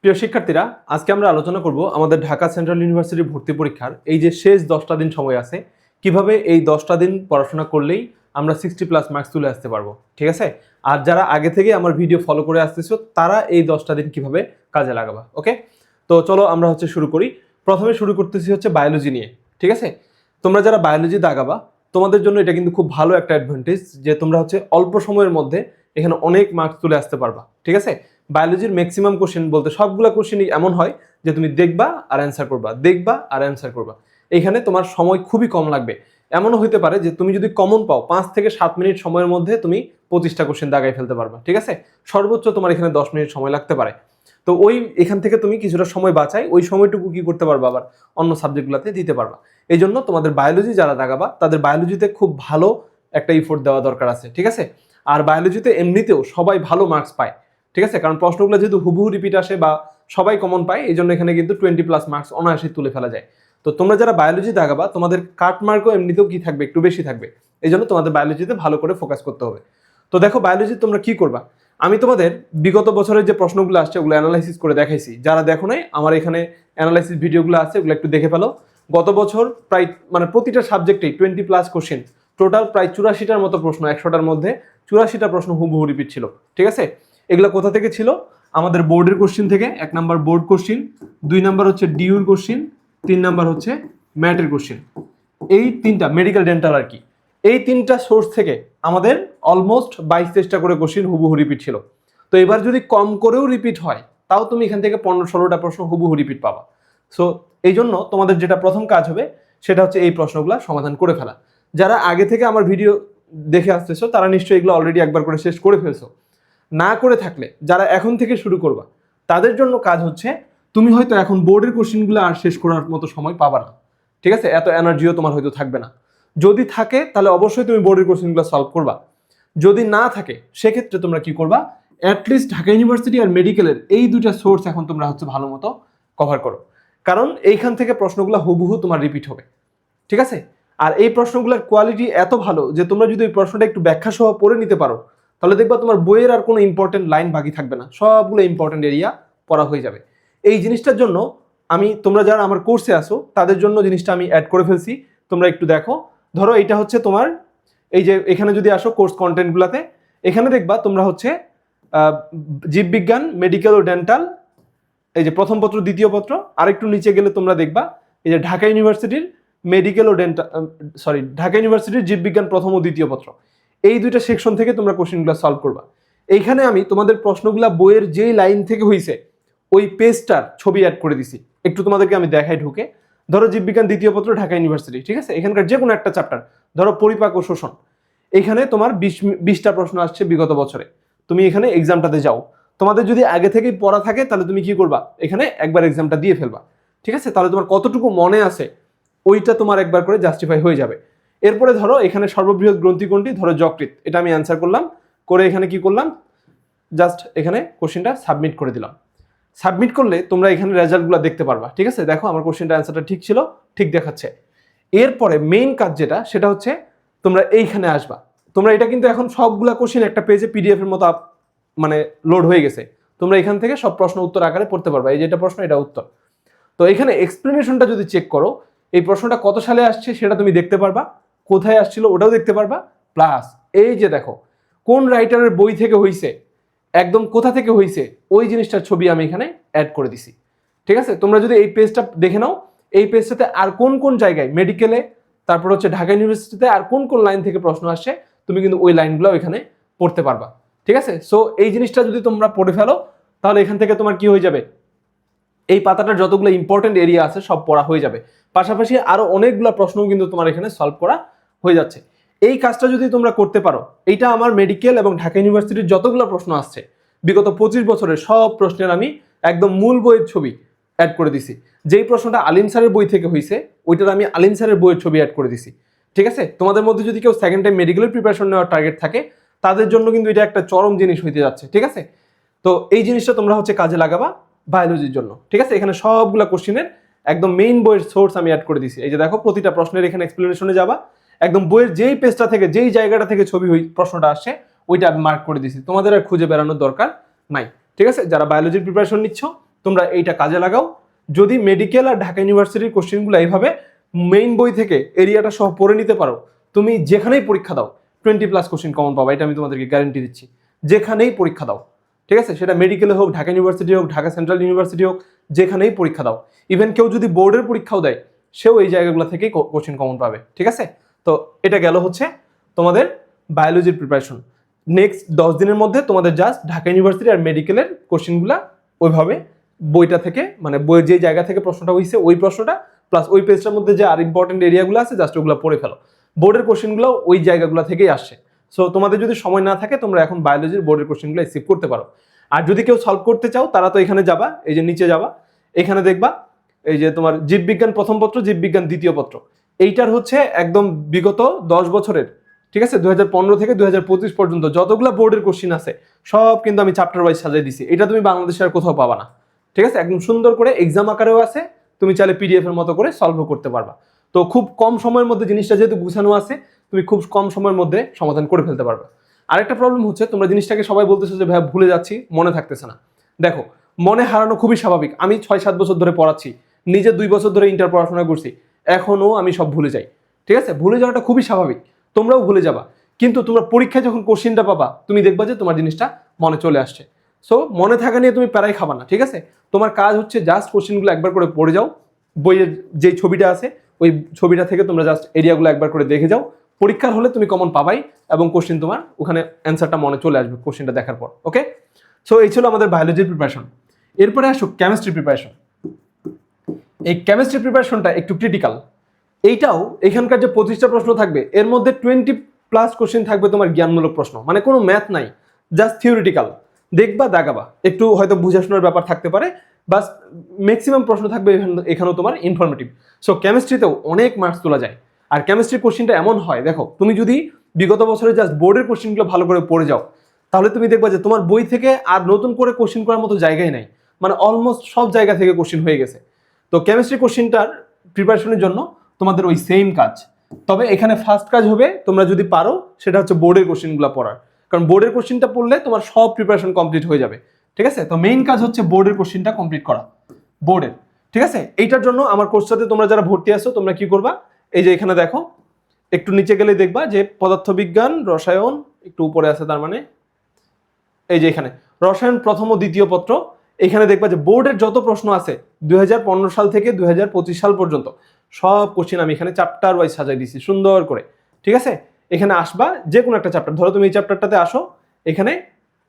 প্রিয় শিক্ষার্থীরা, আজকে আমরা আলোচনা করব আমাদের ঢাকা সেন্ট্রাল ইউনিভার্সিটি ভর্তি পরীক্ষার এই যে শেষ 10টা দিন সময় আছে, কিভাবে এই 10টা দিন পড়াশোনা করলেই আমরা 60+ মার্কস তুলে আসতে পারবো। ঠিক আছে? আর যারা আগে থেকে আমার ভিডিও ফলো করে আসতেছো তারা এই 10টা দিন কিভাবে কাজে লাগাবা। ওকে, তো চলো আমরা শুরু করি। প্রথমে শুরু করতেছি বায়োলজি নিয়ে। ঠিক আছে, তোমরা যারা বায়োলজি দাগাবা তোমাদের জন্য এটা কিন্তু খুব ভালো একটা অ্যাডভান্টেজ যে তোমরা অল্প সময়ের মধ্যে এখানে অনেক মার্কস তুলে আসতে পারবা। ঠিক আছে, বায়োলজির ম্যাক্সিমাম কোশ্চেন বলতে সবগুলা কোশ্চেনই এমন হয় যে তুমি দেখবা আর অ্যান্সার করবা, দেখবা আর অ্যান্সার করবা। এখানে তোমার সময় খুবই কম লাগবে। এমনও হতে পারে যে তুমি যদি কমন পাও 5 থেকে 7 মিনিট সময়ের মধ্যে তুমি 25টা কোশ্চেন দাগাই ফেলতে পারবা। ঠিক আছে, সর্বোচ্চ তোমার এখানে 10 মিনিট সময় লাগতে পারে। তো এখান থেকে তুমি কিছুটা সময় বাঁচাই, ওই সময়টুকু কি করতে পারবা, আবার অন্য সাবজেক্টগুলোতে দিতে পারবা। এই জন্য তোমাদের বায়োলজি যারা দাগাবা তাদের বায়োলজিতে খুব ভালো একটা ইফোর্ট দেওয়া দরকার আছে। ঠিক আছে, আর বায়োলজিতে এমনিতেও সবাই ভালো মার্কস পায়। ঠিক আছে, কারণ প্রশ্নগুলো যেহেতু হুবহু রিপিট আসে বা সবাই কমন পায়, এই জন্য এখানে কিন্তু 20+ মার্কস অনায়াসে তুলে ফেলা যায়। তো তোমরা যারা বায়োলজি দাগাবা তোমাদের কাট মার্কও এমনিতেও কি থাকবে, একটু বেশি থাকবে। এই জন্য তোমাদের বায়োলজিতে ভালো করে ফোকাস করতে হবে। তো দেখো বায়োলজি তোমরা কি করবা, আমি তোমাদের বিগত বছরের যে প্রশ্নগুলো আসছে ওগুলো অ্যানালাইসিস করে দেখাইছি। যারা দেখো নাই, আমার এখানে অ্যানালাইসিস ভিডিওগুলো আছে, ওগুলো একটু দেখে ফেলো। গত বছর প্রায় প্রতিটা সাবজেক্টেই 20+ কোশ্চেন, টোটাল প্রায় 84টার মতো প্রশ্ন, 100টার মধ্যে 84টা প্রশ্ন হুবহু রিপিট ছিল। ঠিক আছে, এগুলো কোথা থেকে ছিল? আমাদের বোর্ডের কোশ্চেন থেকে। 1 নাম্বার বোর্ড কোশ্চেন, 2 নাম্বার ডিউর কোশ্চেন, 3 নাম্বার ম্যাটের কোশ্চেন। এই তিনটা মেডিকেল ডেন্টাল আর কি, এই তিনটা সোর্স থেকে আমাদের অলমোস্ট 22-23টা করে কোশ্চেন হুবহু রিপিট ছিল। তো এবার যদি কম করেও রিপিট হয় তাও তুমি এখান থেকে 15-16টা প্রশ্ন হুবহু রিপিট পাবা। সো এই জন্য তোমাদের যেটা প্রথম কাজ হবে সেটা এই প্রশ্নগুলো সমাধান করে ফেলা। যারা আগে থেকে আমার ভিডিও দেখে আসতেছো তারা নিশ্চয়ই এগুলো অলরেডি একবার করে শেষ করে ফেলছো। না করে থাকলে যারা এখন থেকে শুরু করবা তাদের জন্য কাজ তুমি হয়তো এখন বোর্ডের কোশ্চেনগুলো আর শেষ করার মতো সময় পাবা না। ঠিক আছে, এত এনার্জিও তোমার হয়তো থাকবে না। যদি থাকে তাহলে অবশ্যই তুমি বোর্ডের কোশ্চেনগুলো সলভ করবা। যদি না থাকে সেক্ষেত্রে তোমরা কি করবা, অ্যাটলিস্ট ঢাকা ইউনিভার্সিটি আর মেডিকেলের এই দুইটা সোর্স এখন তোমরা ভালো মতো কভার করো, কারণ এইখান থেকে প্রশ্নগুলো হুবহু তোমার রিপিট হবে। ঠিক আছে, আর এই প্রশ্নগুলোর কোয়ালিটি এত ভালো যে তোমরা যদি এই প্রশ্নটা একটু ব্যাখ্যা সহ পড়ে নিতে পারো তাহলে দেখবা তোমার বইয়ের আর কোনো ইম্পর্টেন্ট লাইন বাকি থাকবে না, সবগুলো ইম্পর্টেন্ট এরিয়া পড়া হয়ে যাবে। এই জিনিসটার জন্য তোমরা যারা আমার কোর্সে আসো তাদের জন্য জিনিসটা আমি অ্যাড করে ফেলছি। তোমরা একটু দেখো, ধরো এটা তোমার এই যে এখানে যদি আসো কোর্স কন্টেন্টগুলোতে, এখানে দেখবা তোমরা জীববিজ্ঞান, মেডিকেল ও ডেন্টাল, এই যে প্রথম পত্র দ্বিতীয় পত্র। আর একটু নিচে গেলে তোমরা দেখবা এই যে ঢাকা ইউনিভার্সিটির মেডিকেল ও ডেন্টাল, ঢাকা ইউনিভার্সিটির জীববিজ্ঞান প্রথম ও দ্বিতীয় পত্র। এই দুইটা সেকশন থেকে তোমরা কোশ্চেনগুলো সলভ করবা। এইখানে আমি তোমাদের প্রশ্নগুলা বইয়ের যেই লাইন থেকে হয়েছে ওই পেজটার ছবি অ্যাড করে দিছি। একটু তোমাদেরকে আমি দেখাই ঢুকে। ধরো জীববিজ্ঞান দ্বিতীয় পত্র ঢাকা ইউনিভার্সিটি, ঠিক আছে, এখানকার যে কোনো একটা চ্যাপ্টার, ধরো পরিপাক ও শোষণ। এখানে তোমার 20টা প্রশ্ন আসছে বিগত বছরে। তুমি এখানে এক্সামটাতে যাও, তোমাদের যদি আগে থেকেই পড়া থাকে তাহলে তুমি কি করবা, এখানে একবার এক্সামটা দিয়ে ফেলবা। ঠিক আছে, তাহলে তোমার কতটুকু মনে আছে ওইটা তোমার একবার করে জাস্টিফাই হয়ে যাবে। এরপরে ধরো এখানে সর্ববৃহৎ গ্রন্থি কোনটি, ধরো যকৃৎ, এটা আমি অ্যান্সার করলাম। করে এখানে কি করলাম, জাস্ট এখানে কোশ্চেনটা সাবমিট করে দিলাম। সাবমিট করলে তোমরা এখানে রেজাল্টগুলো দেখতে পারবা। ঠিক আছে, দেখো আমার কোশ্চেনটা অ্যান্সারটা ঠিক ছিল, ঠিক দেখাচ্ছে। এরপরে মেইন কাজ যেটা সেটা তোমরা এইখানে আসবা। তোমরা এটা কিন্তু এখন সবগুলা কোশ্চেন একটা পেজে পিডিএফ এর মতো লোড হয়ে গেছে। তোমরা এখান থেকে সব প্রশ্ন উত্তর আকারে পড়তে পারবা। এই যেটা প্রশ্ন, এটা উত্তর। তো এখানে এক্সপ্লেনেশনটা যদি চেক করো, এই প্রশ্নটা কত সালে আসছে সেটা তুমি দেখতে পারবা, কোথায় আসছিল ওটাও দেখতে পারবা। প্লাস এই যে দেখো কোন রাইটারের বই থেকে হইছে, একদম কোথা থেকে হইছে, ওই জিনিসটার ছবি আমি এখানে অ্যাড করে দিছি। ঠিক আছে, তোমরা যদি এই পেজটা দেখে নাও, এই পেজটাতে আর কোন কোন জায়গায় মেডিকেলে, তারপর ঢাকা ইউনিভার্সিটিতে আর কোন কোন লাইন থেকে প্রশ্ন আসছে, তুমি কিন্তু ওই লাইনগুলো এখানে পড়তে পারবা। ঠিক আছে, সো এই জিনিসটা যদি তোমরা পড়ে ফেলো তাহলে এখান থেকে তোমার কি হয়ে যাবে, এই পাতাটার যতগুলো ইম্পর্টেন্ট এরিয়া আছে সব পড়া হয়ে যাবে। পাশাপাশি আরো অনেকগুলো প্রশ্নও কিন্তু তোমার এখানে সলভ করা হয়ে যাচ্ছে। এই কাজটা যদি তোমরা করতে পারো, এইটা আমার মেডিকেল এবং ঢাকা ইউনিভার্সিটির যতগুলো প্রশ্ন আসছে বিগত 25 বছরের সব প্রশ্নের আমি একদম মূল বইয়ের ছবি অ্যাড করে দিছি। যেই প্রশ্নটা আলিম স্যারের বই থেকে হয়েছে ওইটার আমি আলিম স্যারের বইয়ের ছবি অ্যাড করে দিছি। ঠিক আছে, তোমাদের মধ্যে যদি কেউ সেকেন্ড টাইম মেডিকেলের প্রিপারেশন নেওয়ার টার্গেট থাকে তাদের জন্য কিন্তু এটা একটা চরম জিনিস হইতে যাচ্ছে। ঠিক আছে, তো এই জিনিসটা তোমরা কাজে লাগাবা বায়োলজির জন্য। ঠিক আছে, এখানে সবগুলা কোশ্চেনের একদম মেইন বইয়ের সোর্স আমি অ্যাড করে দিছি। এই যে দেখো প্রতিটা প্রশ্নের এখানে এক্সপ্লেনেশনে যাবা, একদম বইয়ের যেই পেজটা থেকে যেই জায়গাটা থেকে ছবি প্রশ্নটা আসছে ওইটা আমি মার্ক করে দিছি, তোমাদের আর খুঁজে বেড়ানোর দরকার নাই। ঠিক আছে, যারা বায়োলজির প্রিপারেশন নিচ্ছ তোমরা এইটা কাজে লাগাও। যদি মেডিকেল আর ঢাকা ইউনিভার্সিটির কোশ্চেনগুলো এইভাবে মেইন বই থেকে এরিয়াটা সহ পড়ে নিতে পারো, তুমি যেখানেই পরীক্ষা দাও 20+ কোশ্চেন কমন পাবা, এটা আমি তোমাদেরকে গ্যারান্টি দিচ্ছি। যেখানেই পরীক্ষা দাও, ঠিক আছে, সেটা মেডিকেলে হোক, ঢাকা ইউনিভার্সিটি হোক, ঢাকা সেন্ট্রাল ইউনিভার্সিটি হোক, যেখানেই পরীক্ষা দাও, ইভেন কেউ যদি বোর্ডের পরীক্ষাও দেয় সেও এই জায়গাগুলো থেকেই কোশ্চেন কমন পাবে, ঠিক আছে। তো এটা গেল হচ্ছে তোমাদের বায়োলজির প্রিপারেশন। নেক্সট 10 দিনের মধ্যে তোমাদের জাস্ট ঢাকা ইউনিভার্সিটি আর মেডিকেলের কোশ্চেনগুলো ওইভাবে বইটা থেকে, মানে বইয়ের যে জায়গা থেকে প্রশ্নটা হয়েছে ওই প্রশ্নটা প্লাস ওই পেজটার মধ্যে যে আর ইম্পর্টেন্ট এরিয়াগুলো আছে জাস্ট ওগুলো পড়ে ফেলো। বোর্ডের কোশ্চেনগুলো ওই জায়গাগুলো থেকেই আসছে। সো তোমাদের যদি সময় না থাকে তোমরা এখন বায়োলজির বোর্ডের কোশ্চেনগুলো স্কিপ করতে পারো। আর যদি কেউ সলভ করতে চাও তারা তো এখানে যাবা, এই যে নিচে যাবা, এখানে দেখবা এই যে তোমার জীববিজ্ঞান প্রথম পত্র, জীববিজ্ঞান দ্বিতীয় পত্র, এইটার হচ্ছে একদম বিগত 10 বছরের, ঠিক আছে, 2015 থেকে 2025 পর্যন্ত যতগুলো বোর্ডের কোশ্চেন আছে সব কিন্তু আমি চ্যাপ্টার ওয়াইজ সাজিয়ে দিছি। এটা তুমি বাংলাদেশে আর কোথাও পাবা না, ঠিক আছে। একদম সুন্দর করে এক্সাম আকারেও আছে, তুমি চাইলে পিডিএফ এর মতো করে সলভও করতে পারবা। তো খুব কম সময়ের মধ্যে জিনিসটা যেহেতু গুছানো আছে, তুমি খুব কম সময়ের মধ্যে সমাধান করে ফেলতে পারবে। আরেকটা প্রবলেম হচ্ছে তোমরা জিনিসটাকে সবাই বলতেছো যে ভাই ভুলে যাচ্ছি, মনে থাকতেছে না। দেখো, মনে হারানো খুবই স্বাভাবিক। আমি 6-7 বছর ধরে পড়াচ্ছি, নিজে 2 বছর ধরে ইন্টার পড়াশোনা করছি, এখনো আমি সব ভুলে যাই, ঠিক আছে। ভুলে যাওয়াটা খুবই স্বাভাবিক, তোমরাও ভুলে যাবা। কিন্তু তোমরা পরীক্ষায় যখন কোশ্চেনটা পাবা তুমি দেখবা যে তোমার জিনিসটা মনে চলে আসছে। সো মনে থাকা নিয়ে তুমি প্যারাই খাবা না, ঠিক আছে। তোমার কাজ হচ্ছে জাস্ট কোশ্চেনগুলো একবার করে পড়ে যাও, বইয়ের যে ছবিটা আছে ওই ছবিটা থেকে তোমরা জাস্ট এরিয়াগুলো একবার করে দেখে যাও। পরীক্ষার হলে তুমি কমন পাবাই এবং কোশ্চেন তোমার ওখানে অ্যান্সারটা মনে চলে আসবে কোশ্চেনটা দেখার পর। ওকে, সো এই ছিল আমাদের বায়োলজির প্রিপারেশন। এরপরে আসো কেমিস্ট্রি প্রিপারেশন। এই কেমিস্ট্রি প্রিপারেশনটা একটু ক্রিটিক্যাল। এইটাও এখানকার যে 25টা প্রশ্ন থাকবে এর মধ্যে 20+ কোশ্চেন থাকবে তোমার জ্ঞানমূলক প্রশ্ন, মানে কোনো ম্যাথ নাই, জাস্ট থিওরিটিক্যাল। দেখবা দাগাবা, একটু হয়তো বুঝাশোনার ব্যাপার থাকতে পারে, বাস ম্যাক্সিমাম প্রশ্ন থাকবে এখানেও তোমার ইনফরমেটিভ। সো কেমিস্ট্রিতেও অনেক মার্কস তোলা যায়। আর কেমিস্ট্রি কোশ্চেনটা এমন হয়, দেখো তুমি যদি বিগত বছরে জাস্ট বোর্ডের কোশ্চেনগুলো ভালো করে পড়ে যাও তাহলে তুমি দেখবা যে তোমার বই থেকে আর নতুন করে কোশ্চেন করার মতো জায়গায় নাই, মানে অলমোস্ট সব জায়গা থেকে কোশ্চেন হয়ে গেছে। তো কেমিস্ট্রি কোশ্চেনটার প্রিপারেশনের জন্য তোমাদের ওই সেম কাজ, তবে এখানে ফার্স্ট কাজ হবে তোমরা যদি পারো সেটা হচ্ছে বোর্ডের কোশ্চেনগুলো পড়ার, কারণ বোর্ডের কোশ্চেনটা পড়লে তোমার সব প্রিপারেশন কমপ্লিট হয়ে যাবে, ঠিক আছে। তো মেইন কাজ হচ্ছে বোর্ডের কোশ্চেনটা কমপ্লিট করা, বোর্ডের, ঠিক আছে। এইটার জন্য আমার কোর্সটাতে তোমরা যারা ভর্তি আছো তোমরা কি করবা, এই যে এখানে দেখো, একটু নিচে গেলে দেখবা যে পদার্থবিজ্ঞান, রসায়ন, একটু উপরে আছে তার মানে এই যে এখানে রসায়ন প্রথম ও দ্বিতীয় পত্র, এখানে দেখবা যে বোর্ডের যত প্রশ্ন আছে 2015 সাল থেকে 2025 সাল পর্যন্ত সব কোশ্চেন আমি এখানে চ্যাপ্টার ওয়াইজ সাজাই দিছি সুন্দর করে, ঠিক আছে। এখানে আসবা, যে কোনো একটা চ্যাপ্টার ধরো, তুমি এই চ্যাপ্টারটাতে আসো, এখানে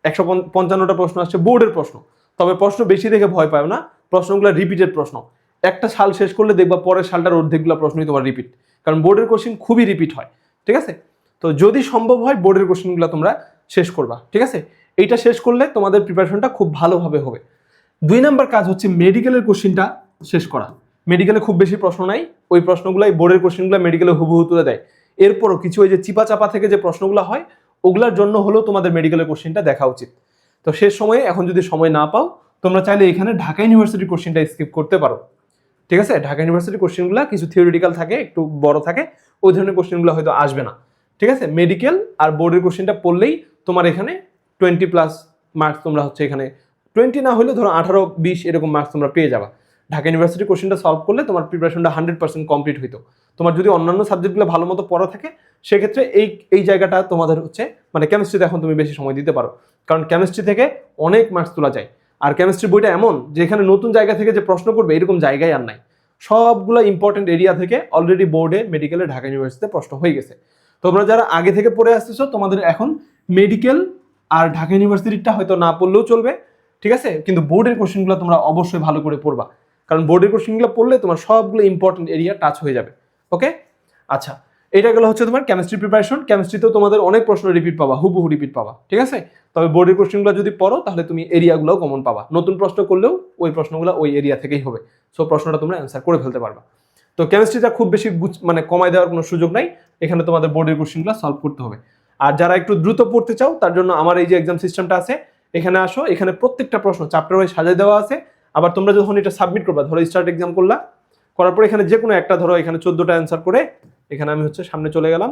155টা প্রশ্ন আসছে বোর্ডের প্রশ্ন। তবে প্রশ্ন বেশি দেখে ভয় পাও না, প্রশ্নগুলো রিপিটেড প্রশ্ন। একটা সাল শেষ করলে দেখবা পরের সালটার অর্ধেকগুলো প্রশ্নই তোমার রিপিট, কারণ বোর্ডের কোশ্চেন খুবই রিপিট হয়, ঠিক আছে। তো যদি সম্ভব হয় বোর্ডের কোশ্চেনগুলো তোমরা শেষ করবা, ঠিক আছে। এইটা শেষ করলে তোমাদের প্রিপারেশনটা খুব ভালোভাবে হবে। 2 নাম্বার কাজ হচ্ছে মেডিকেলের কোশ্চেনটা শেষ করা। মেডিকেলে খুব বেশি প্রশ্ন নাই, ওই প্রশ্নগুলাই বোর্ডের কোশ্চেনগুলো মেডিকেলে হুবহু তুলে দেয়। এরপরও কিছু ওই যে চিপা চাপা থেকে যে প্রশ্নগুলো হয় ওগুলার জন্য হলেও তোমাদের মেডিকেলের কোশ্চেনটা দেখা উচিত। তো শেষ সময়ে এখন যদি সময় না পাও তোমরা চাইলে এখানে ঢাকা ইউনিভার্সিটির কোশ্চেনটা স্কিপ করতে পারো, ঠিক আছে। ঢাকা ইউনিভার্সিটির কোশ্চেনগুলো কিছু থিওরিটিক্যাল থাকে, একটু বড় থাকে, ওই ধরনের কোশ্চেনগুলো হয়তো আসবে না, ঠিক আছে। মেডিকেল আর বোর্ডের কোশ্চেনটা পড়লেই তোমার এখানে 20+ মার্কস তোমরা হচ্ছে এখানে 20 না হলে ধরো 18-20 এরকম মার্কস তোমরা পেয়ে যাবা। ঢাকা ইউনিভার্সিটির কোশ্চেনটা সলভ করলে তোমার প্রিপারেশনটা 100% কমপ্লিট হইতো। তোমার যদি অন্যান্য সাবজেক্টগুলো ভালো মতো পড়া থাকে সেক্ষেত্রে এই জায়গাটা তোমাদের হচ্ছে, মানে কেমিস্ট্রিতে এখন তুমি বেশি সময় দিতে পারো, কারণ কেমিস্ট্রি থেকে অনেক মার্কস তোলা যায়। আর কেমিস্ট্রি বইটা এমন যে এখানে নতুন জায়গা থেকে যে প্রশ্ন করবে এরকম জায়গায় আর নাই, সবগুলো ইম্পর্টেন্ট এরিয়া থেকে অলরেডি বোর্ডে, মেডিকেলে, ঢাকা ইউনিভার্সিটিতে প্রশ্ন হয়ে গেছে। তোমরা যারা আগে থেকে পড়ে আসতেছো তোমাদের এখন মেডিকেল আর ঢাকা ইউনিভার্সিটিটা হয়তো না পড়লেও চলবে, ঠিক আছে, কিন্তু বোর্ডের কোশ্চেনগুলো তোমরা অবশ্যই ভালো করে পড়বা, কারণ বোর্ডের কোশ্চেনগুলো পড়লে তোমার সবগুলো ইম্পর্টেন্ট এরিয়া টাচ হয়ে যাবে। ওকে, আচ্ছা, এটা গেলো হচ্ছে তোমার কেমিস্ট্রি প্রিপারেশন। কেমিস্ট্রিতেও তোমাদের অনেক প্রশ্ন রিপিট পাবা, হুবহু রিপিট পাবা, ঠিক আছে। তবে বোর্ডের কোশ্চেনগুলো যদি পড়ো তাহলে তুমি এরিয়াগুলোও কমন পাবা, নতুন প্রশ্ন করলেও ওই প্রশ্নগুলো ওই এরিয়া থেকেই হবে, সো প্রশ্নটা তোমরা অ্যান্সার করে ফেলতে পারবা। তো কেমিস্ট্রিটা খুব বেশি মানে কমায় দেওয়ার কোনো সুযোগ নাই, এখানে তোমাদের বোর্ডের কোশ্চেনগুলো সলভ করতে হবে। আর যারা একটু দ্রুত পড়তে চাও তার জন্য আমার এই যে এক্সাম সিস্টেমটা আছে, এখানে আসো, এখানে প্রত্যেকটা প্রশ্ন চ্যাপ্টার ওয়াইজ সাজিয়ে দেওয়া আছে। আবার তোমরা যখন এটা সাবমিট করবা, ধরো স্টার্ট এক্সাম করলা, করার পর এখানে যে কোনো একটা ধরো এখানে 14টা অ্যান্সার করে এখানে আমি হচ্ছে সামনে চলে গেলাম,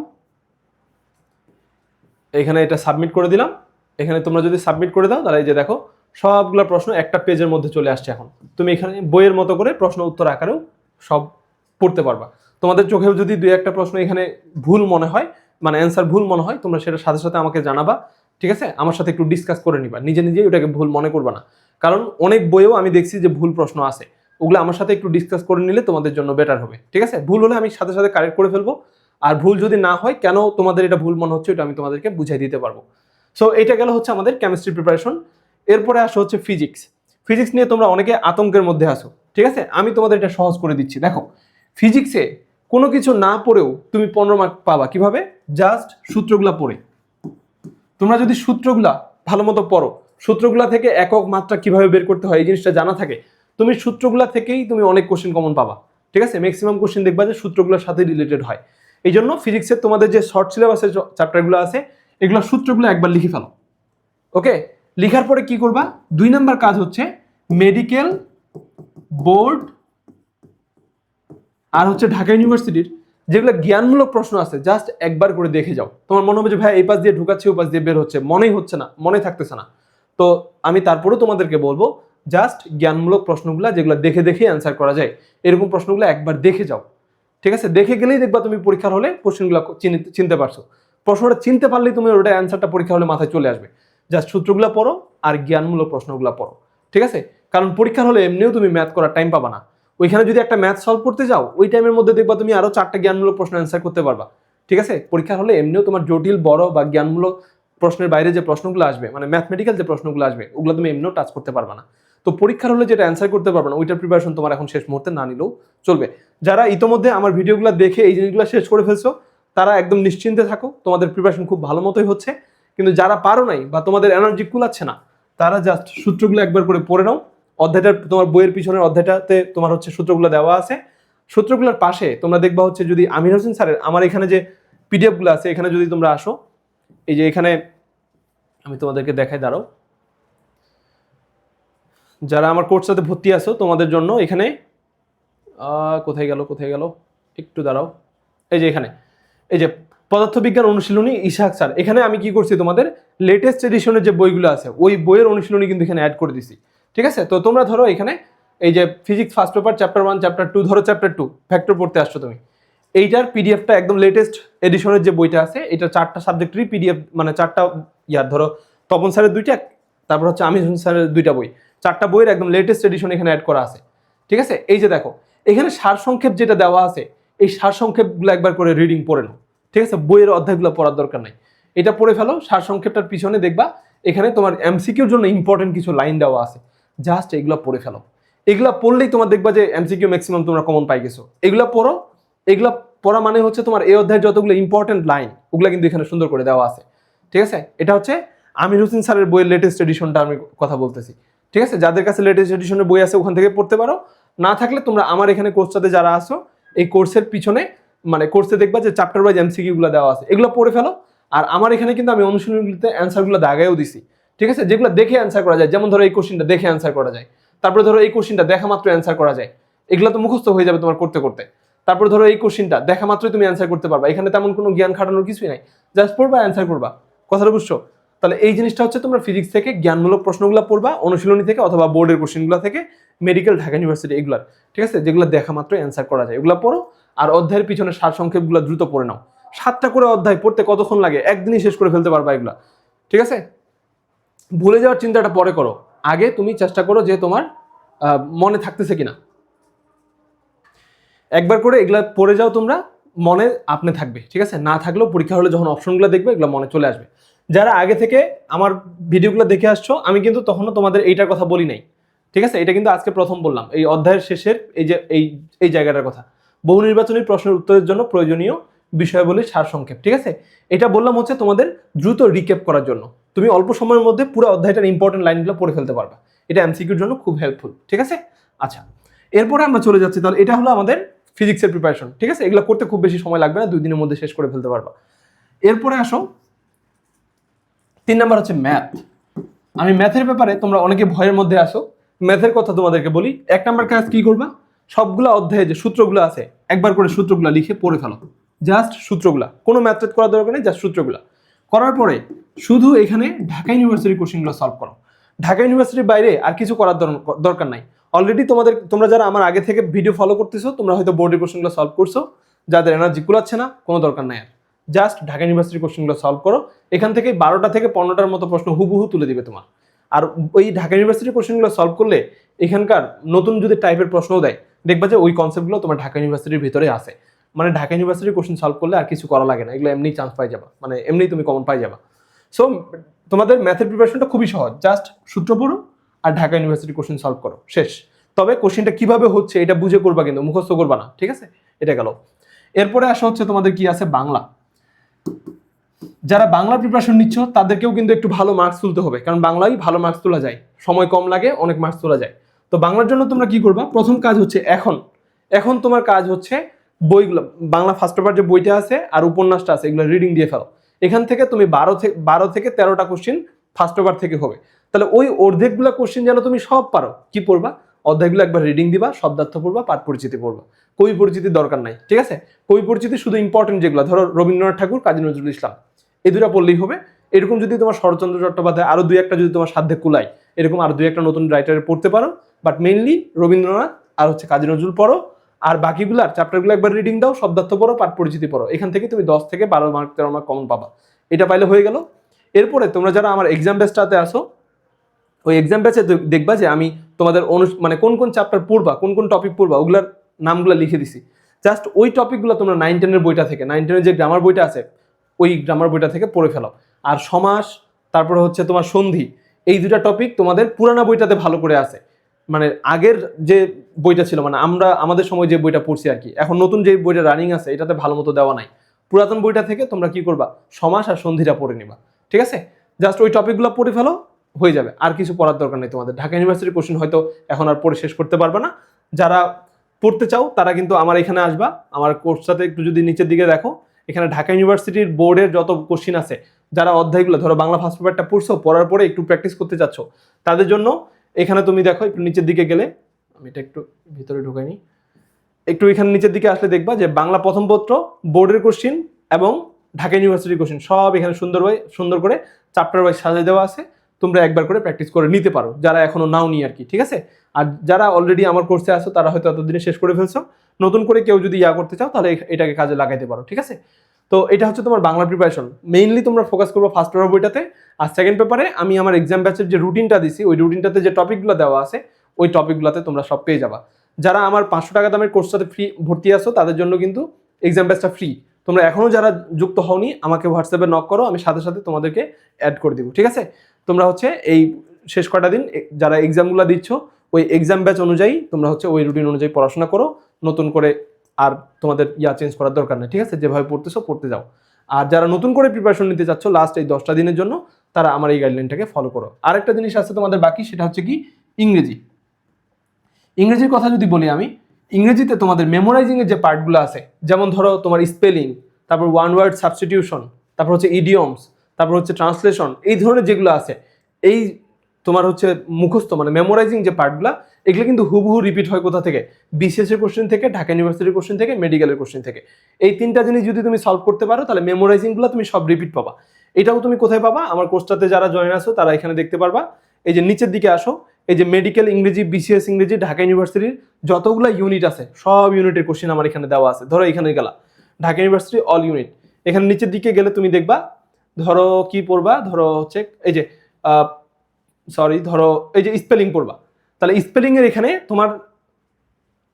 এখানে এটা সাবমিট করে দিলাম। এখানে তোমরা যদি সাবমিট করে দাও তাহলে এই যে দেখো সবগুলো প্রশ্ন একটা পেজের মধ্যে চলে আসছে এখন। তুমি এখানে বইয়ের মতো করে প্রশ্ন উত্তর আকারেও সব পড়তে পারবা। তোমাদের চোখেও যদি দুই একটা প্রশ্ন এখানে ভুল মনে হয়, মানে অ্যান্সার ভুল মনে হয়, তোমরা সেটা সাথে সাথে আমাকে জানাবা, ঠিক আছে? আমার সাথে একটু ডিসকাস করে নিবা, নিজে নিজেই ওটাকে ভুল মনে করবা না। কারণ অনেক বইয়েও আমি দেখছি যে ভুল প্রশ্ন আছে, ওগুলো আমার সাথে একটু ডিসকাস করে নিলে তোমাদের জন্য বেটার হবে, ঠিক আছে? ভুল হলে আমি সাথে সাথে কারেক্ট করে ফেলবো, আর ভুল যদি না হয় কেন তোমাদের এটা ভুল মনে হচ্ছে এটা আমি তোমাদেরকে বুঝিয়ে দিতে পারবো। সো এটা গেল হচ্ছে আমাদের কেমিস্ট্রি প্রিপারেশন। এরপরে আসো হচ্ছে ফিজিক্স। ফিজিক্স নিয়ে তোমরা অনেকে আতঙ্কের মধ্যে আসো, ঠিক আছে? আমি তোমাদের এটা সহজ করে দিচ্ছি। দেখো, ফিজিক্সে কোনো কিছু না পড়েও তুমি 15 মার্ক পাবা। কিভাবে? জাস্ট সূত্রগুলা পড়ে। তোমরা যদি সূত্রগুলা ভালো মতো পড়ো, সূত্রগুলা থেকে একক মাত্রা কিভাবে বের করতে হয় এই জিনিসটা জানা থাকে, তুমি সূত্রগুলা থেকেই তুমি অনেক কোশ্চেন কমন পাবা, ঠিক আছে? ম্যাক্সিমাম কোশ্চেন দেখবা যে সূত্রগুলোর সাথে রিলেটেড হয়। এই জন্য ফিজিক্সের তোমাদের যে শর্ট সিলেবাসের চ্যাপ্টারগুলো আছে, এগুলো সূত্রগুলো একবার লিখে ফেলো। ওকে, লিখার পরে কি করবা? 2 নাম্বার কাজ হচ্ছে মেডিকেল বোর্ড আর হচ্ছে ঢাকা ইউনিভার্সিটির যেগুলো জ্ঞানমূলক প্রশ্ন আছে জাস্ট একবার করে দেখে যাও। তোমার মনে হবে যে ভাই এই পাশ দিয়ে ঢুকাচ্ছে ওই পাশ দিয়ে বের হচ্ছে, মনেই হচ্ছে না, মনে থাকতেছে না। তো আমি তারপরেও তোমাদেরকে বলবো জাস্ট জ্ঞানমূলক প্রশ্নগুলো যেগুলো দেখে দেখে অ্যান্সার করা যায় এরকম প্রশ্নগুলো একবার দেখে যাও, ঠিক আছে? দেখে গেলেই দেখবা তুমি পরীক্ষার হলে কোশ্চেনগুলো চিনতে পারছো। প্রশ্নটা চিনতে পারলেই তুমি ওটা অ্যান্সারটা পরীক্ষা হলে মাথায় চলে আসবে। জাস্ট সূত্রগুলো পড়ো আর জ্ঞানমূলক প্রশ্নগুলো পড়ো, ঠিক আছে? কারণ পরীক্ষার হলে এমনিও তুমি ম্যাথ করার টাইম পাবা না। ওইখানে যদি একটা ম্যাথ সলভ করতে যাও ওই টাইমের মধ্যে দেখবা তুমি আরো 4টা জ্ঞানমূলক প্রশ্ন অ্যান্সার করতে পারবা, ঠিক আছে? পরীক্ষার হলে এমনিও তোমার জটিল বড় বা জ্ঞানমূলক প্রশ্নের বাইরে যে প্রশ্নগুলো আসবে, মানে ম্যাথমেটিক্যাল যে প্রশ্নগুলো আসবে, ওগুলো তুমি এমনিও টাচ করতে পারবা না। তো পরীক্ষার হলে যেটা অ্যান্সার করতে পারবে না ওইটার প্রিপারেশন তোমার এখন শেষ মুহূর্তে না নিলেও চলবে। যারা ইতোমধ্যে আমার ভিডিওগুলো দেখে এই জিনিসগুলো শেষ করে ফেলছো তারা একদম নিশ্চিন্তে থাকো, তোমাদের প্রিপারেশন খুব ভালো মতোই হচ্ছে। কিন্তু যারা পারো নাই বা তোমাদের এনার্জি কুলাচ্ছে না, তারা জাস্ট সূত্রগুলো একবার করে পড়ে নাও। অধ্যায়টা তোমার বইয়ের পিছনের অধ্যায়টাতে তোমার হচ্ছে সূত্রগুলো দেওয়া আছে। সূত্রগুলোর পাশে তোমরা দেখবা হচ্ছে যদি আমির হোসেন স্যারের আমার এখানে যে পিডিএফগুলো আছে, এখানে যদি তোমরা আসো, এই যে এখানে আমি তোমাদেরকে দেখাই, দাঁড়াও। যারা আমার কোর্সটাতে ভর্তি আছো তোমাদের জন্য এখানে কোথায় গেল একটু দাঁড়াও, এই যে এখানে, এই যে পদার্থবিজ্ঞান অনুশীলনী ইশাক স্যার, এখানে আমি কি করছি তোমাদের লেটেস্ট এডিশনের যে বইগুলো আছে ওই বইয়ের অনুশীলনী কিন্তু এখানে অ্যাড করে দিছি, ঠিক আছে? তো তোমরা ধরো এখানে এই যে physics first paper chapter 1 chapter 2, ধরো চ্যাপ্টার 2 ফ্যাক্টর পড়তে আসছো তুমি, এইটার পিডিএফটা একদম লেটেস্ট এডিশনের যে বইটা আছে এটা 4টা সাবজেক্টেরই পিডিএফ, মানে 4টা ধরো তপন স্যারের 2টা, তারপর হচ্ছে আমির হোসেন স্যারের 2টা বই, 4টা বইয়ের একদম লেটেস্ট এডিশন এখানে অ্যাড করা আছে, ঠিক আছে? এই যে দেখো এখানে সারসংক্ষেপ যেটা দেওয়া আছে এই সারসংক্ষেপগুলো একবার করে রিডিং পড়ে নাও, ঠিক আছে? বইয়ের অধ্যায়গুলো পড়ার দরকার নাই, এটা পড়ে ফেলো। সারসংক্ষেপটার পিছনে দেখবা এখানে তোমার এমসিকিউর জন্য ইম্পর্টেন্ট কিছু লাইন দেওয়া আছে, জাস্ট এগুলো পড়ে ফেলো। এগুলা পড়লেই তোমার দেখবা যে এমসিকিউ ম্যাক্সিমাম তোমরা কমন পাই গেছো। এগুলা পড়ো, এগুলা পড়া মানে হচ্ছে তোমার এই অধ্যায়ের যতগুলো ইম্পর্টেন্ট লাইন ওগুলা কিন্তু এখানে সুন্দর করে দেওয়া আছে, ঠিক আছে? এটা হচ্ছে আমির হোসেন স্যারের বইয়ের লেটেস্ট এডিশনটা আমি কথা বলতেছি, ঠিক আছে? যাদের কাছে লেটেস্ট এডিশনের বই আছে ওখান থেকে পড়তে পারো, না থাকলে তোমরা আমার এখানে কোর্সটাতে যারা আসো এই কোর্সের পিছনে, মানে কোর্সে দেখবা যে চ্যাপ্টার ওয়াইজ এমসিকিউগুলো দেওয়া আছে, এগুলো পড়ে ফেলো। আর আমার এখানে কিন্তু আমি অনুশীলনীগুলোতে অ্যান্সারগুলো দাগায়ও দিছি, ঠিক আছে? যেগুলো দেখে অ্যান্সার করা যায়, যেমন ধরো এই কোশ্চেনটা দেখে অ্যান্সার করা যায়, তারপরে ধরো এই কোশ্চেনটা দেখা মাত্র অ্যান্সার করা যায়, এগুলো তো মুখস্থ হয়ে যাবে তোমার করতে করতে। তারপরে ধরো এই কোশ্চেনটা দেখা মাত্রই তুমি অ্যান্সার করতে পারবা, এখানে তেমন কোনো জ্ঞান খাটানোর কিছুই নাই, জাস্ট পড়বা অ্যান্সার করবা, কথাটা বুঝছো? তাহলে এই জিনিসটা হচ্ছে তোমরা ফিজিক্স থেকে জ্ঞানমূলক প্রশ্নগুলো পড়বা অনুশীলনী থেকে অথবা বোর্ডের কোশ্চেনগুলো থেকে, মেডিকেল ঢাকা ইউনিভার্সিটি এগুলার, ঠিক আছে? যেগুলো দেখা মাত্রই অ্যান্সার করা যায় ওগুলো পড়ো। আর অধ্যায়ের পিছনে সারসংক্ষেপগুলো দ্রুত পড়ে নাও। 7টা করে অধ্যায় পড়তে কতক্ষণ লাগে? একদিনই শেষ করে ফেলতে পারবা এগুলা, ঠিক আছে? ভুলে যাওয়ার চিন্তাটা পরে করো, আগে তুমি চেষ্টা করো যে তোমার মনে থাকতেছে কিনা। একবার করে এগুলা পড়ে যাও তোমরা, মনে আপনি থাকবে, ঠিক আছে? না থাকলেও পরীক্ষা হলে যখন অপশনগুলো দেখবে এগুলো মনে চলে আসবে। যারা আগে থেকে আমার ভিডিওগুলো দেখে আসছো আমি কিন্তু তখনও তোমাদের এইটার কথা বলি নাই, ঠিক আছে? এটা কিন্তু আজকে প্রথম বললাম, এই অধ্যায়ের শেষের এই যে এই জায়গাটার কথা, বহু নির্বাচনী প্রশ্নের উত্তরের জন্য প্রয়োজনীয় বিষয়াবলীর সারসংক্ষেপ, ঠিক আছে? এটা বললাম হচ্ছে তোমাদের দ্রুত রিক্যাপ করার জন্য, তুমি অল্প সময়ের মধ্যে পুরো অধ্যায়টার ইম্পর্টেন্ট লাইনগুলো পড়ে ফেলতে পারবা, এটা এমসিকিউর জন্য খুব হেল্পফুল, ঠিক আছে? আচ্ছা, এরপরে আমরা চলে যাচ্ছি, তাহলে এটা হলো আমাদের ফিজিক্সের প্রিপারেশন, ঠিক আছে? এগুলো করতে খুব বেশি সময় লাগবে না, 2 দিনের মধ্যে শেষ করে ফেলতে পারবা। এরপরে আসো 3 নাম্বার হচ্ছে ম্যাথ। আমি ম্যাথের ব্যাপারে তোমরা অনেকে ভয়ের মধ্যে আসো, ম্যাথের কথা তোমাদেরকে বলি। 1 নাম্বার কাজ কি করবা? সবগুলো অধ্যায়ে যে সূত্রগুলো আছে একবার করে সূত্রগুলো লিখে পড়ে ফেলো, জাস্ট সূত্রগুলা, কোনো ম্যাথ করার দরকার নেই, জাস্ট সূত্রগুলা করার পরে শুধু এখানে ঢাকা ইউনিভার্সিটির কোশ্চেনগুলো সলভ করো। ঢাকা ইউনিভার্সিটির বাইরে আর কিছু করার দরকার নাই। অলরেডি তোমরা যারা আমার আগে থেকে ভিডিও ফলো করতেছো, তোমরা হয়তো বোর্ডের কোশ্চেনগুলো সলভ করছো, যাদের এনার্জি কুলাচ্ছে না, কোনো দরকার নাই আর। জাস্ট ঢাকা ইউনিভার্সিটির কোশ্চেনগুলো সলভ করো, এখান থেকে 12টা থেকে 15টার মতো প্রশ্ন হুবহু তুলে দিবে তোমার। আর ওই ঢাকা ইউনিভার্সিটির কোশ্চেনগুলো সলভ করলে এখানকার নতুন যদি টাইপের প্রশ্নও দেয়, দেখবা যে ওই কনসেপ্টগুলো তোমার ঢাকা ইউনিভার্সিটির ভিতরে আছে। মানে ঢাকা ইউনিভার্সিটির কোশ্চেন সলভ করলে আর কিছু করা লাগে না, এগুলো এমনি চান্স পাই যাবা, মানে এমনি তুমি কমন পাই যাবা। সো তোমাদের ম্যাথের প্রিপারেশনটা খুবই সহজ, জাস্ট সূত্র পড়ো আর ঢাকা ইউনিভার্সিটির কোশ্চেন সলভ করো, শেষ। তবে কোশ্চেনটা কিভাবে হচ্ছে এটা বুঝে করবা, কিন্তু মুখস্থ করবা না, ঠিক আছে? এটা গেল। এরপরে আসা হচ্ছে তোমাদের কি আছে, বাংলা। যারা বাংলা প্রিপারেশন নিচ্ছ তাদেরকেও কিন্তু একটু ভালো মার্কস তুলতে হবে, কারণ বাংলাই ভালো মার্কস তোলা যায়, সময় কম লাগে, অনেক মার্কস তোলা যায়। তো বাংলার জন্য তোমরা কি করবা, প্রথম কাজ হচ্ছে এখন তোমার কাজ হচ্ছে বইগুলো, বাংলা ফার্স্ট পেপার যে বইটা আছে আর উপন্যাসটা আছে, এগুলো রিডিং দিয়ে ফেলো। এখান থেকে তুমি 12 থেকে 13টা কোশ্চেন ফার্স্ট পেপার থেকে হবে। তাহলে ওই অর্ধেকগুলো কোশ্চেন যেন তুমি সব পারো, কি পড়বা, অধ্যায়গুলো একবার রিডিং দিবা, শব্দার্থ পড়বা, পাঠ পরিচিতি পড়বা। কবি পরিচিতির দরকার নাই, ঠিক আছে? কবি পরিচিতি শুধু ইম্পর্টেন্ট যেগুলো, ধরো রবীন্দ্রনাথ ঠাকুর, কাজী নজরুল ইসলাম, এই দুটা পড়লেই হবে। এরকম যদি তোমার শরৎচন্দ্র চট্টোপাধ্যায় আরো দুই একটা যদি তোমার সাধ্যে কুলায়, এরকম আরো দুই একটা নতুন রাইটারের পড়তে পারো, বাট মেইনলি রবীন্দ্রনাথ আর হচ্ছে কাজী নজরুল পড়ো। আর বাকিগুলার চ্যাপ্টারগুলো একবার রিডিং দাও, শব্দার্থ পড়ো, পাঠ পরিচিতি পড়ো। এখান থেকে তুমি 10 থেকে 12 মার্ক 13 মার্ক কমন পাবা, এটা পাইলে হয়ে গেল। এরপরে তোমরা যারা আমার এক্সাম ব্যাচটাতে আসো, ওই এক্সাম ব্যাচে দেখবা যে আমি তোমাদের মানে কোন কোন চ্যাপ্টার পড়বা, কোন কোন টপিক পড়বা, ওগুলার নামগুলো লিখে দিছি। জাস্ট ওই টপিকগুলো তোমরা 9-10 বইটা থেকে, 9-10 যে গ্রামার বইটা আছে, ওই গ্রামার বইটা থেকে পড়ে ফেলো। আর সমাস, তারপরে হচ্ছে তোমার সন্ধি, এই দুটা টপিক তোমাদের পুরানা বইটাতে ভালো করে আছে। মানে আগের যে বইটা ছিল, মানে আমাদের সময় যে বইটা পড়ছি আর কি, এখন নতুন যে বইটা রানিং আছে এটাতে ভালো মতো দেওয়া নাই। পুরাতন বইটা থেকে তোমরা কি করবা, সমাস আর সন্ধিটা পড়ে নিবা, ঠিক আছে? জাস্ট ওই টপিকগুলো পড়ে ফেলো, হয়ে যাবে, আর কিছু পড়ার দরকার নেই তোমাদের। ঢাকা ইউনিভার্সিটির কোশ্চেন হয়তো এখন আর পড়ে শেষ করতে পারবে না। যারা পড়তে চাও তারা কিন্তু আমার এখানে আসবা, আমার কোর্সটাতে একটু যদি নিচের দিকে দেখো, এখানে ঢাকা ইউনিভার্সিটির বোর্ডের যত কোশ্চেন আছে, যারা অধ্যায়গুলো ধরো বাংলা ফার্স্ট পেপারটা পড়ছো, পড়ার পরে একটু প্র্যাকটিস করতে চাচ্ছ, তাদের জন্য এখানে তুমি দেখো একটু নিচের দিকে গেলে, আমি এটা একটু ভিতরে ঢুকাইনি, একটু এখানে নিচের দিকে আসলে দেখবা যে বাংলা প্রথম পত্র, বোর্ডের কোশ্চেন এবং ঢাকা ইউনিভার্সিটির কোশ্চেন সব এখানে সুন্দর করে চ্যাপ্টার ওয়াইজ সাজিয়ে দেওয়া আছে। তোমরা একবার করে প্র্যাকটিস করে নিতে পারো, যারা এখনো নাও নি আর কি, ঠিক আছে? আর যারা অলরেডি আমার কোর্সে আসো তারা হয়তো এতদিনে শেষ করে ফেলছো, নতুন করে কেউ যদি করতে চাও তাহলে এটাকে কাজে লাগাইতে পারো, ঠিক আছে? তো এটা হচ্ছে তোমার বাংলা প্রিপারেশন। মেইনলি তোমরা ফোকাস করবো ফার্স্ট পেপার বইটাতে, আর সেকেন্ড পেপারে আমি আমার এক্সাম ব্যাচের যে রুটিনটা দিছি, ওই রুটিনটাতে যে টপিকগুলো দেওয়া আছে, ওই টপিকগুলোতে তোমরা সব পেয়ে যাবা। যারা আমার 500 টাকা দামের কোর্সটাতে ফ্রি ভর্তি আসো, তাদের জন্য কিন্তু এক্সাম ব্যাচটা ফ্রি। তোমরা এখনো যারা যুক্ত হওনি, আমাকে হোয়াটসঅ্যাপে নক করো, আমি সাথে সাথে তোমাদেরকে অ্যাড করে দিব, ঠিক আছে? তোমরা হচ্ছে এই শেষ কটা দিন যারা এক্সামগুলো দিচ্ছ, ওই এক্সাম ব্যাচ অনুযায়ী তোমরা হচ্ছে ওই রুটিন অনুযায়ী পড়াশোনা করো, নতুন করে আর তোমাদের চেঞ্জ করার দরকার নেই, ঠিক আছে? যেভাবে পড়তেছো পড়তে যাও। আর যারা নতুন করে প্রিপারেশন নিতে চাচ্ছ লাস্ট এই 10টা দিনের জন্য, তারা আমার এই গাইডলাইনটাকে ফলো করো। আরেকটা জিনিস আছে তোমাদের বাকি, সেটা হচ্ছে কি ইংরেজি। ইংরেজির কথা যদি বলি আমি, ইংরেজিতে তোমাদের মেমোরাইজিং এর যে পার্টগুলো আছে, যেমন ধরো তোমার স্পেলিং, তারপর ওয়ান ওয়ার্ড সাবস্টিটিউশন, তারপর হচ্ছে ইডিয়মস, তারপর হচ্ছে ট্রান্সলেশন, এই ধরনের যেগুলো আছে, এই তোমার হচ্ছে মুখস্থ মানে মেমোরাইজিং যে পার্টগুলো, এগুলো কিন্তু হুবহু রিপিট হয় কোথা থেকে, বিসিএস এর কোশ্চেন থেকে, ঢাকা ইউনিভার্সিটির কোশ্চেন থেকে, মেডিকেলের কোশ্চেন থেকে। এই তিনটা জিনিস যদি তুমি সলভ করতে পারো, তাহলে মেমোরাইজিংগুলো তুমি সব রিপিট পাবা। এটাও তুমি কোথায় পাবা, আমার কোর্সটাতে যারা জয়েন আসো তারা এখানে দেখতে পারবা। এই যে নিচের দিকে আসো, এই যে মেডিকেল ইংরেজি, বিসিএস ইংরেজি, ঢাকা ইউনিভার্সিটির যতগুলো ইউনিট আছে, সব ইউনিটের কোশ্চেন আমার এখানে দেওয়া আছে। ধরো এখানে গেলা ঢাকা ইউনিভার্সিটি অল ইউনিট, এখানে নিচের দিকে গেলে তুমি দেখবা, ধরো কি পড়বা, ধরো হচ্ছে এই যে ধরো এই যে স্পেলিং পড়বা, তাহলে স্পেলিং এর এখানে তোমার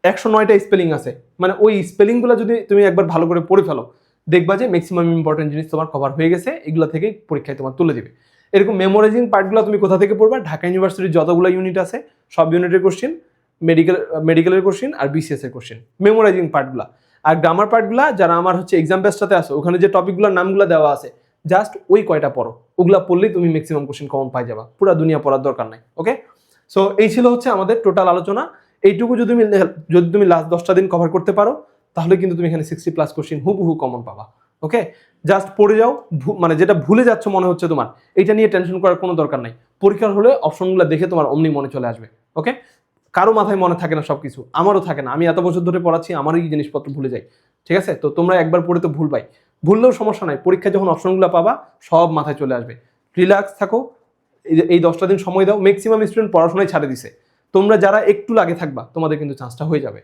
109টা স্পেলিং আছে। মানে ওই স্পেলিংগুলো যদি তুমি একবার ভালো করে পড়ে ফেলো, দেখবা যে ম্যাক্সিমাম ইম্পর্টেন্ট জিনিস তোমার কভার হয়ে গেছে, এগুলো থেকেই পরীক্ষায় তোমার তুলে দিবে। এরকম মেমোরাইজিং পার্টগুলো তুমি কোথা থেকে পড়বা, ঢাকা ইউনিভার্সিটির যতগুলো ইউনিট আছে সব ইউনিটের কোশ্চেন, মেডিকেলের কোশ্চেন আর বিসিএস এর কোশ্চেন, মেমোরাইজিং পার্টগুলো। আর গ্রামার পার্টগুলো যারা আমার হচ্ছে এক্সাম ব্যাচটাতে আসো, ওখানে যে টপিকগুলোর নামগুলো দেওয়া আছে, জাস্ট ওই কয়টা পড়ো, ওগুলা পড়লেই তুমি ম্যাক্সিমাম কোশ্চেন কমন পাই যাবা, পুরো দুনিয়া পড়ার দরকার নাই। ওকে, সো এই ছিল হচ্ছে আমাদের টোটাল আলোচনা। এইটুকু যদি তুমি লাস্ট 10টা দিন কভার করতে পারো, তাহলে কিন্তু তুমি এখানে 60+ কোশ্চেন হুবহু কমন পাবা। ওকে, জাস্ট পড়ে যাও, মানে যেটা ভুলে যাচ্ছ মনে হচ্ছে তোমার, এইটা নিয়ে টেনশন করার কোনো দরকার নাই। পরীক্ষার হলে অপশনগুলো দেখে তোমার অমনি মনে চলে আসবে। ওকে, কারো মাথায় মনে থাকে না সবকিছু, আমারও থাকে না। আমি এত বছর ধরে পড়াচ্ছি, আমারও এই জিনিসপত্র ভুলে যাই, ঠিক আছে? তো তোমরা একবার পড়ে তো ভুললেও সমস্যা নাই, পরীক্ষায় যখন অপশনগুলো পাবা সব মাথায় চলে আসবে। রিল্যাক্স থাকো, এই 10টা দিন সময় দাও, ম্যাক্সিমাম স্টুডেন্ট পড়াশোনায় ছাড়ে দিছে, তোমরা যারা একটু লাগে থাকবা তোমাদের কিন্তু চান্সটা হয়ে যাবে।